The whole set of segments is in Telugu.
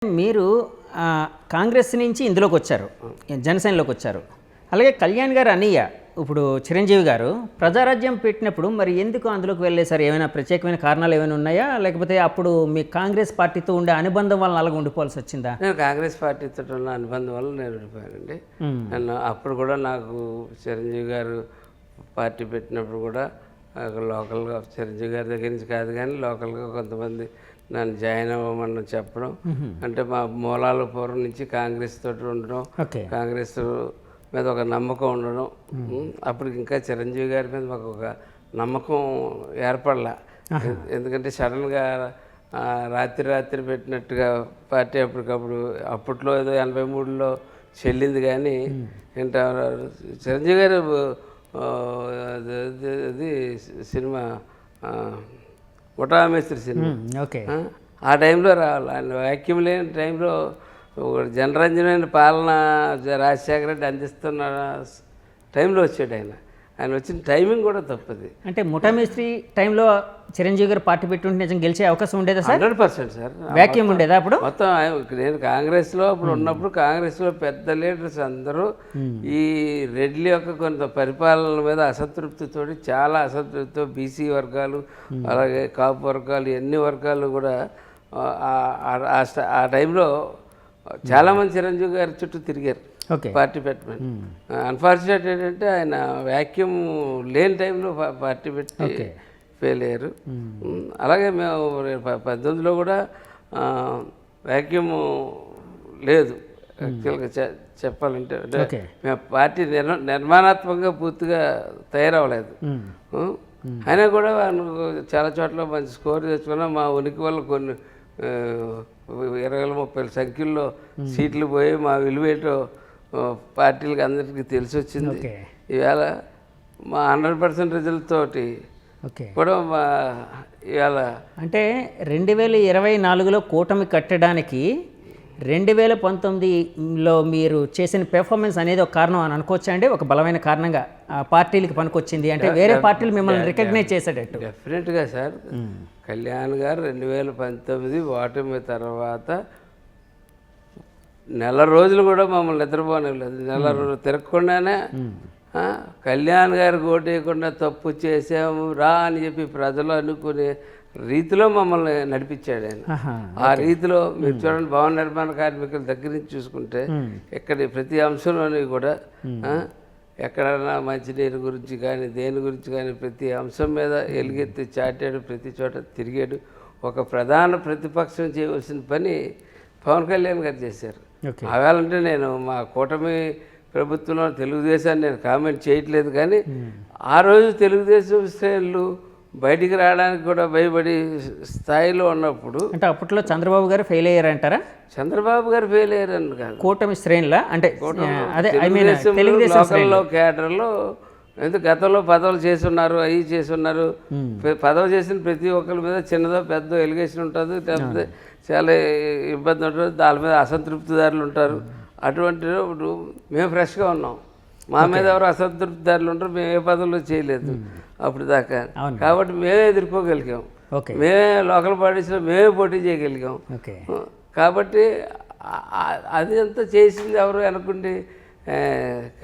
మీరు కాంగ్రెస్ నుంచి ఇందులోకి వచ్చారు, జనసేనలోకి వచ్చారు. అలాగే కళ్యాణ్ గారు అన్నయ్య ఇప్పుడు చిరంజీవి గారు ప్రజారాజ్యం పెట్టినప్పుడు మరి ఎందుకు అందులోకి వెళ్ళేసారు? ఏమైనా ప్రత్యేకమైన కారణాలు ఏమైనా ఉన్నాయా, లేకపోతే అప్పుడు మీ కాంగ్రెస్ పార్టీతో ఉండే అనుబంధం వల్ల అలాగ ఉండిపోవాల్సి వచ్చిందా? నేను కాంగ్రెస్ పార్టీతో ఉన్న అనుబంధం వల్ల నేను ఉండిపోయానండి. నన్ను అప్పుడు కూడా నాకు చిరంజీవి గారు పార్టీ పెట్టినప్పుడు కూడా లోకల్గా చిరంజీవి గారి దగ్గర నుంచి కాదు కానీ లోకల్గా కొంతమంది నన్ను జాయిన్ అవ్వమని చెప్పడం, అంటే మా మూలాల పూర్వం నుంచి కాంగ్రెస్ తోటి ఉండడం, కాంగ్రెస్ మీద ఒక నమ్మకం ఉండడం. అప్పుడు ఇంకా చిరంజీవి గారి మీద మాకు ఒక నమ్మకం ఏర్పడలా. ఎందుకంటే సడన్గా రాత్రి పెట్టినట్టుగా పార్టీ అప్పట్లో ఏదో 83లో చెల్లింది. కానీ ఏంటో చిరంజీవి గారు అది సినిమా ముఠామేస్త్రి సినిమా ఆ టైంలో రావాలి. ఆయన వాక్యం లేని టైంలో జనరంజనమైన పాలన రాజశేఖర రెడ్డి అందిస్తున్న టైంలో వచ్చాడు ఆయన. ఆయన వచ్చిన టైమింగ్ కూడా తప్పది. అంటే ముఠామేస్త్రి టైంలో చిరంజీవి గారు పార్టీ పెట్టుంటే నిజం గెలిచే అవకాశం ఉండేదా సార్? 100% సార్. వాక్యూమ్ ఉండేదా అప్పుడు? మొత్తం నేను కాంగ్రెస్లో అప్పుడు ఉన్నప్పుడు కాంగ్రెస్లో పెద్ద లీడర్స్ అందరూ ఈ రెడ్డి యొక్క కొంత పరిపాలన మీద చాలా అసంతృప్తితో బీసీ వర్గాలు అలాగే కాపు వర్గాలు ఎన్ని వర్గాలు కూడా ఆ టైంలో చాలామంది చిరంజీవి గారి చుట్టూ తిరిగారు పార్టీ పెట్టమని. అన్ఫార్చునేట్ ఏంటంటే ఆయన వాక్యూమ్ లేని టైంలో పార్టీ పెట్టి ఫెయిల్ అయ్యారు. అలాగే మేము 18లో కూడా వాక్యూమ్ లేదు. యాక్చువల్గా చెప్పాలంటే మేము పార్టీ నిర్మాణాత్మకంగా పూర్తిగా తయారవ్వలేదు. అయినా కూడా చాలా చోట్ల మంచి స్కోర్ తెచ్చుకున్నాం. మా ఉనికి వల్ల కొన్ని 20-30 సంఖ్యల్లో సీట్లు పోయి మా విలువేటో పార్టీలకు అందరికీ తెలిసి వచ్చింది. ఇవాళ మా 100% రిజల్ట్ తోటి కూడా మా ఇవాళ అంటే 2024లో కూటమి కట్టడానికి 2019లో మీరు చేసిన పెర్ఫార్మెన్స్ అనేది ఒక కారణం అని అనుకోవచ్చా అండి? ఒక బలమైన కారణంగా పార్టీలకు పనికొచ్చింది అంటే వేరే పార్టీలు మిమ్మల్ని రికగ్నైజ్ చేసేటట్టు. డెఫినెట్గా సార్. కళ్యాణ్ గారు 2019 ఓటమి తర్వాత నెల రోజులు కూడా మమ్మల్ని నిద్రపోనివ్వలేదు. నెల రోజులు తిరగకుండానే కళ్యాణ్ గారు ఓటేయకుండా తప్పు చేసాము రా అని చెప్పి ప్రజలు అనుకునే రీతిలో మమ్మల్ని నడిపించాడు ఆయన. ఆ రీతిలో మీరు చూడండి, భవన నిర్మాణ కార్మికుల దగ్గర నుంచి చూసుకుంటే ఇక్కడ ప్రతి అంశంలోని కూడా ఎక్కడైనా మంచినీరు గురించి కానీ దేని గురించి కానీ ప్రతి అంశం మీద ఎలుగెత్తి చాటాడు, ప్రతి చోట తిరిగాడు. ఒక ప్రధాన ప్రతిపక్షం చేయవలసిన పని పవన్ కళ్యాణ్ గారు చేశారు. అవాలంటే నేను మా కూటమి ప్రభుత్వంలో తెలుగుదేశాన్ని నేను కామెంట్ చేయట్లేదు, కానీ ఆ రోజు తెలుగుదేశం శ్రేణులు బయటికి రావడానికి కూడా భయపడి స్థాయిలో ఉన్నప్పుడు, అంటే అప్పట్లో చంద్రబాబు గారు ఫెయిల్ అయ్యారంటారా? చంద్రబాబు గారు ఫెయిల్ అయ్యారని కాదు, కూటమి శ్రేణులా అంటే లోకల్లో కేడర్లో ఎందుకు గతంలో పదవులు చేస్తున్నారు, అవి చేస్తున్నారు. పదవి చేసిన ప్రతి ఒక్కరి మీద చిన్నదో పెద్ద ఎలిగేషన్ ఉంటుంది, లేకపోతే చాలా ఇబ్బంది ఉంటుంది, దాని మీద అసంతృప్తిదారులు ఉంటారు. అటువంటి మేము ఫ్రెష్గా ఉన్నాం, మా మీద ఎవరు అసంతృప్తిదారులు ఉంటారు. మేము ఏ పదవులు చేయలేదు అప్పుడు దాకా, కాబట్టి మేమే ఎదుర్కోగలిగాం. మేమే లోకల్ పార్టీస్లో మేమే పోటీ చేయగలిగాం. కాబట్టి అది అంతా చేసింది ఎవరు అనుకుంటే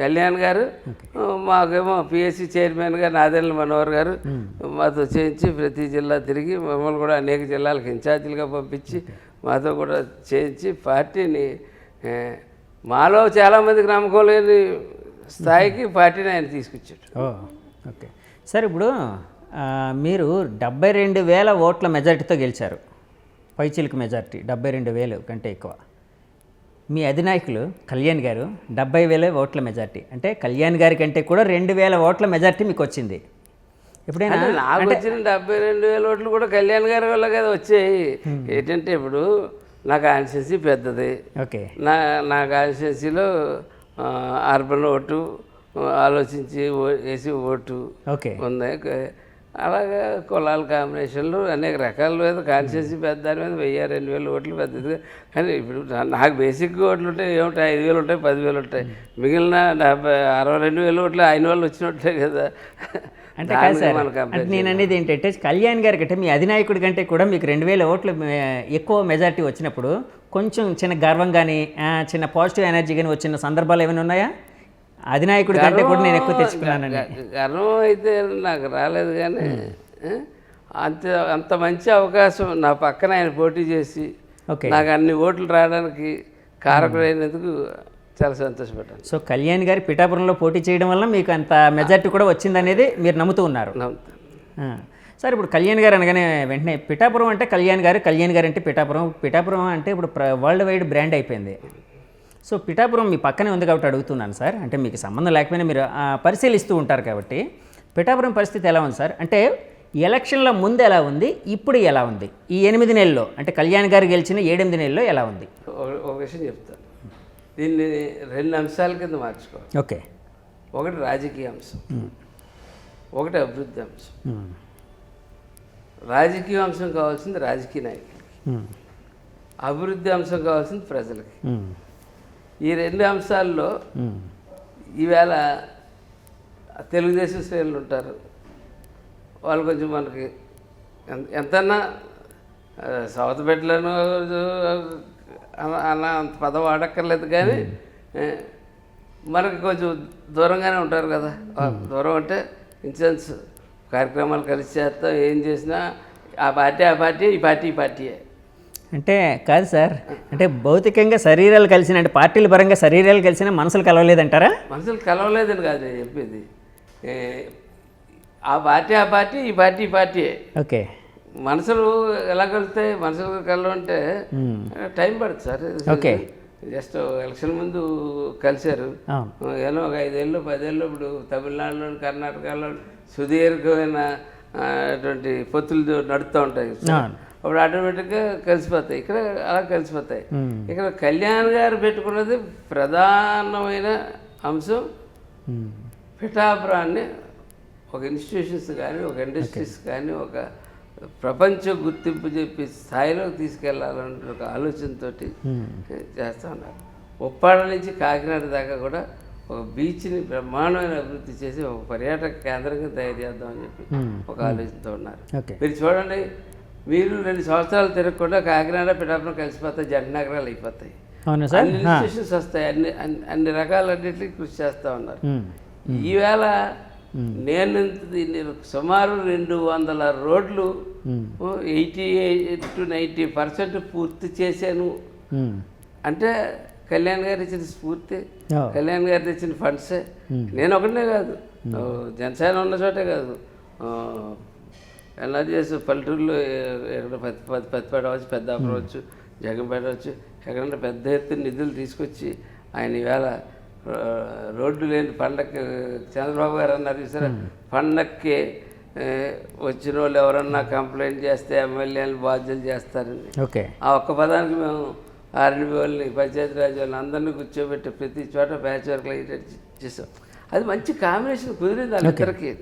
కళ్యాణ్ గారు. మాకేమో పిఎస్సి చైర్మన్గా నాదెళ్ల మనోహర్ గారు మాతో చేయించి ప్రతి జిల్లా తిరిగి మమ్మల్ని కూడా అనేక జిల్లాలకు ఇన్ఛార్జీలుగా పంపించి మాతో కూడా చేయించి పార్టీని మాలో చాలామందికి నమ్మకం లేని స్థాయికి పార్టీని ఆయన తీసుకొచ్చాడు. ఓకే సార్, ఇప్పుడు మీరు 72,000 ఓట్ల మెజారిటీతో గెలిచారు. పైచిలుకు మెజారిటీ 72,000 కంటే ఎక్కువ. మీ అధినాయకులు కళ్యాణ్ గారు 70,000 ఓట్ల మెజారిటీ, అంటే కళ్యాణ్ గారి కంటే కూడా 2,000 ఓట్ల మెజారిటీ మీకు వచ్చింది. ఎప్పుడైనా నాకు వచ్చిన 72,000 ఓట్లు కూడా కళ్యాణ్ గారి వల్ల కదా వచ్చాయి. ఏంటంటే ఇప్పుడు నా కాన్స్టిట్యున్సీ పెద్దది. నా కాన్స్టిట్యున్సీలో అర్బన్ ఓటు ఆలోచించి వేసి ఓటు ఉంది. అలాగా కులాల కాంబినేషన్లు అనేక రకాల మీద కాన్స్టిట్యూన్సీ పెద్ద దాని మీద 1000-2000 ఓట్లు పెద్దది. కానీ ఇప్పుడు నాకు బేసిక్ ఓట్లు ఉంటాయి ఏముంటాయి, 5000 ఉంటాయి, 10,000 ఉంటాయి. మిగిలిన 62,000 ఓట్లు ఆయన వాళ్ళు వచ్చినట్లే కదా. అంటే కాదు సార్, అంటే నేను అనేది ఏంటంటే కళ్యాణ్ గారి కంటే మీ అధినాయకుడి కంటే కూడా మీకు 2,000 ఓట్లు ఎక్కువ మెజారిటీ వచ్చినప్పుడు కొంచెం చిన్న గర్వం కానీ చిన్న పాజిటివ్ ఎనర్జీ కానీ వచ్చిన సందర్భాలు ఏమైనా ఉన్నాయా? అధినాయకుడి కంటే కూడా నేను ఎక్కువ తెచ్చుకున్నానండి. గర్వం అయితే నాకు రాలేదు, కానీ అంత మంచి అవకాశం నా పక్కన ఆయన పోటీ చేసి ఓకే, నాకు అన్ని ఓట్లు రావడానికి కారకుడైనందుకు చాలా సంతోషపడ్డాను. సో కళ్యాణ్ గారి పిఠాపురంలో పోటీ చేయడం వల్ల మీకు అంత మెజారిటీ కూడా వచ్చిందనేది మీరు నమ్ముతూ ఉన్నారు. సార్ ఇప్పుడు కళ్యాణ్ గారు అనగానే వెంటనే పిఠాపురం అంటే కళ్యాణ్ గారు అంటే పిఠాపురం అంటే ఇప్పుడు వరల్డ్ వైడ్ బ్రాండ్ అయిపోయింది. సో పిఠాపురం మీ పక్కనే ఉంది కాబట్టి అడుగుతున్నాను సార్, అంటే మీకు సంబంధం లేకపోయినా మీరు పరిశీలిస్తూ ఉంటారు కాబట్టి పిఠాపురం పరిస్థితి ఎలా ఉంది సార్? అంటే ఎలక్షన్ల ముందు ఎలా ఉంది, ఇప్పుడు ఎలా ఉంది, ఈ 8 నెలల్లో అంటే కళ్యాణ్ గారు గెలిచిన 7-8 నెలల్లో ఎలా ఉంది? ఒక విషయం చెప్తాను, దీన్ని 2 అంశాల కింద మార్చుకోవాలి. ఓకే, ఒకటి రాజకీయ అంశం, ఒకటి అభివృద్ధి అంశం. రాజకీయ అంశం కావాల్సింది రాజకీయ నాయకులకి, అభివృద్ధి అంశం కావాల్సింది ప్రజలకి. ఈ 2 అంశాల్లో ఈవేళ తెలుగుదేశం శ్రేణులు ఉంటారు, వాళ్ళు కొంచెం మనకి ఎంతన్నా సవత పెట్టలను అన్న అంత పదం వాడక్కర్లేదు, కానీ మనకి కొంచెం దూరంగానే ఉంటారు కదా. దూరం అంటే ఇన్సెన్స్ కార్యక్రమాలు కలిసి చేస్తాం, ఏం చేసినా ఆ పార్టీ ఈ పార్టీయే. అంటే కాదు సార్, అంటే భౌతికంగా శరీరాలు కలిసిన అంటే పార్టీల పరంగా శరీరాలు కలిసినా మనసులు కలవలేదంటారా? మనసులు కలవలేదని కాదు నేను చెప్పేది, ఆ పార్టీ ఈ పార్టీయే. ఓకే, మనసులు ఎలా కలుస్తాయి? మనసులు కలవంటే టైం పడుతుంది సార్. ఓకే, జస్ట్ ఎలక్షన్ ముందు కలిశారు, ఏమో ఒక 5 ఏళ్ళు 10 ఏళ్ళు ఇప్పుడు తమిళనాడులో కర్ణాటకలో సుదీర్ఘమైన అటువంటి పొత్తులు నడుస్తూ ఉంటాయి, అప్పుడు ఆటోమేటిక్గా కలిసిపోతాయి. ఇక్కడ అలా కలిసిపోతాయి. ఇక్కడ కళ్యాణ్ గారు పెట్టుకున్నది ప్రధానమైన అంశం, పిఠాపురాన్ని ఒక ఇన్స్టిట్యూషన్స్ కానీ ఒక ఇండస్ట్రీస్ కానీ ఒక ప్రపంచ గుర్తింపు చెప్పి స్థాయిలోకి తీసుకెళ్లాలనే ఒక ఆలోచనతో చేస్తూ ఉన్నారు. ఉప్పాడ నుంచి కాకినాడ దాకా కూడా ఒక బీచ్ని బ్రహ్మాండమైన అభివృద్ధి చేసి ఒక పర్యాటక కేంద్రంగా తయారు చేద్దామని చెప్పి ఒక ఆలోచనతో ఉన్నారు. మీరు చూడండి, మీరు 2 సంవత్సరాలు తిరగకుండా కాకినాడ పిఠాపురం కలిసిపోతాయి, జంట నగరాలు అయిపోతాయి, అన్ని ఇన్స్టిట్యూషన్స్ వస్తాయి, అన్ని రకాలన్నింటికి కృషి చేస్తూ ఉన్నారు. ఈవేళ నేను సుమారు 200 రోడ్లు 80-90% పూర్తి చేశాను అంటే కళ్యాణ్ గారు ఇచ్చిన స్ఫూర్తి, కళ్యాణ్ గారు తెచ్చిన ఫండ్సే. నేను ఒకటే కాదు, జనసేన ఉన్న చోటే కాదు, ఎలా చేసి పల్లెటూరులో ఎక్కడ పత్తిపేట అవచ్చు, పెద్దాపురం అవచ్చు, జగంపేట అవచ్చు, ఎక్కడన్నా పెద్ద ఎత్తున నిధులు తీసుకొచ్చి ఆయన ఈవేళ రోడ్డు లేని పండక్కి చంద్రబాబు గారు అన్నారు చూసారా, పండక్కి వచ్చిన వాళ్ళు ఎవరన్నా కంప్లైంట్ చేస్తే ఎమ్మెల్యేలు బాధ్యతలు చేస్తారని. ఆ ఒక్క పదానికి మేము ఆర్ఎండ్బి వాళ్ళని పంచాయతీరాజ్ వాళ్ళని అందరినీ కూర్చోబెట్టి ప్రతి చోట ప్యాచ్ వర్క్లు చేసాం. అది మంచి కాంబినేషన్ కుదిరింది వాళ్ళిద్దరికి.